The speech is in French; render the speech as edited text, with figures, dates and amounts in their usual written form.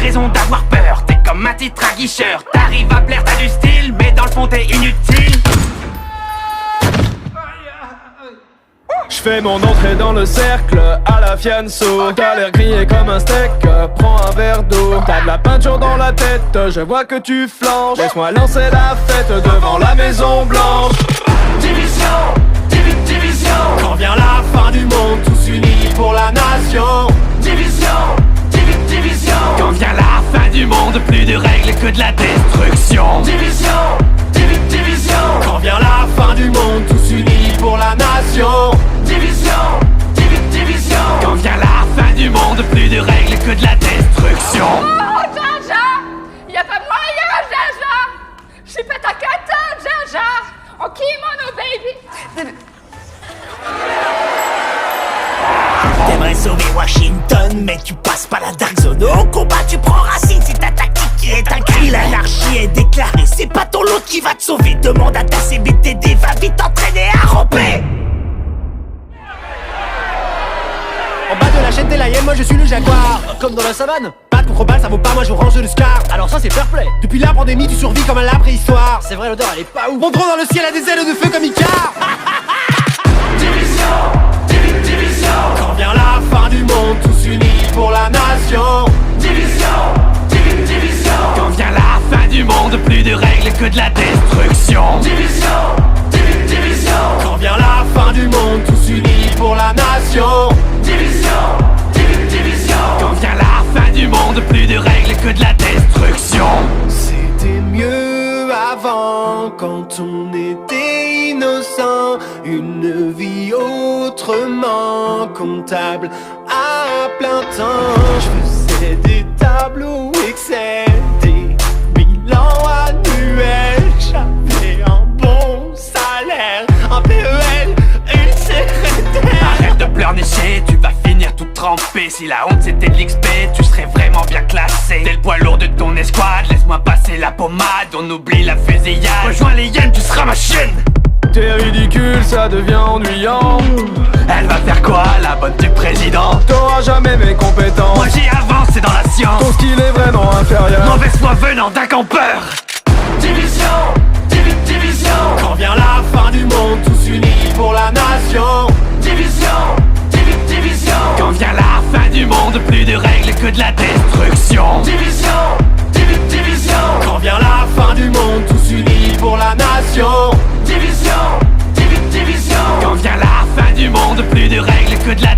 raison d'avoir peur. T'es comme un titre aguicheur. T'arrives à plaire, t'as du style, mais dans le fond t'es inutile. J'fais mon entrée dans le cercle à la fianso. T'as l'air grillé comme un steak, prends un verre d'eau. T'as de la peinture dans la tête, je vois que tu flanches. Laisse-moi lancer la fête devant la Maison Blanche. Division, division. Quand vient la fin du monde, tous unis pour la nation. Division, division. Quand vient la fin du monde, plus de règles que de la destruction. Division, division. Quand vient la fin du monde, tous unis pour la nation. Division, division. Quand vient la fin du monde, plus de règles que de la destruction. Oh, Jaja! Y'a pas moyen, Jaja! J'suis pas ta cata, Jaja! En kimono, baby! T'aimerais sauver Washington, mais tu passes pas la dark zone. Au combat, tu prends racine, c'est ta tactique qui est un cri. L'anarchie est déclarée, c'est pas ton lot qui va te sauver. Demande à ta CBTD, va vite t'entraîner à ramper. En bas de la chaîne, t'es la hyène, moi je suis le jaguar. Comme dans la savane, pas de contre-balle, ça vaut pas, moi je range le scar. Alors ça c'est fair play. Depuis la pandémie, tu survis comme à la préhistoire. C'est vrai, l'odeur elle est pas ouf. Mon drone dans le ciel a des ailes de feu comme Icar. Division, division. Quand vient la fin du monde, tous unis pour la nation. Division, division. Quand vient la fin du monde, plus de règles que de la destruction. Division, division. Quand vient la fin du monde, tous unis pour la nation. Division, division. Quand vient la fin du monde, plus de règles que de la destruction. C'était mieux avant, quand on était innocent. Une vie autrement comptable à plein temps. Je faisais des tableaux Excel, des bilans annuels. J'avais un bon salaire, un PEL, une secrétaire. Arrête de pleurnicher, tu vas finir tout trempé. Si la honte c'était de l'XP, tu serais vraiment bien classé. T'es le poids lourd de ton escouade, laisse-moi passer la pommade. On oublie la fusillade, rejoins les hyènes, tu seras ma chienne. T'es ridicule, ça devient ennuyant. Elle va faire quoi, la bonne du président? T'auras jamais mes compétences. Moi j'y avance, c'est dans la science. Ton style est vraiment inférieur. Mauvaise foi venant d'un campeur. Division, division. Quand vient la fin du monde, tous unis pour la nation. Division, division. Quand vient la fin du monde, plus de règles que de la destruction. Division, division. Quand vient la fin du monde, tous unis pour la nation. Division, division. Quand vient la fin du monde, plus de règles que de la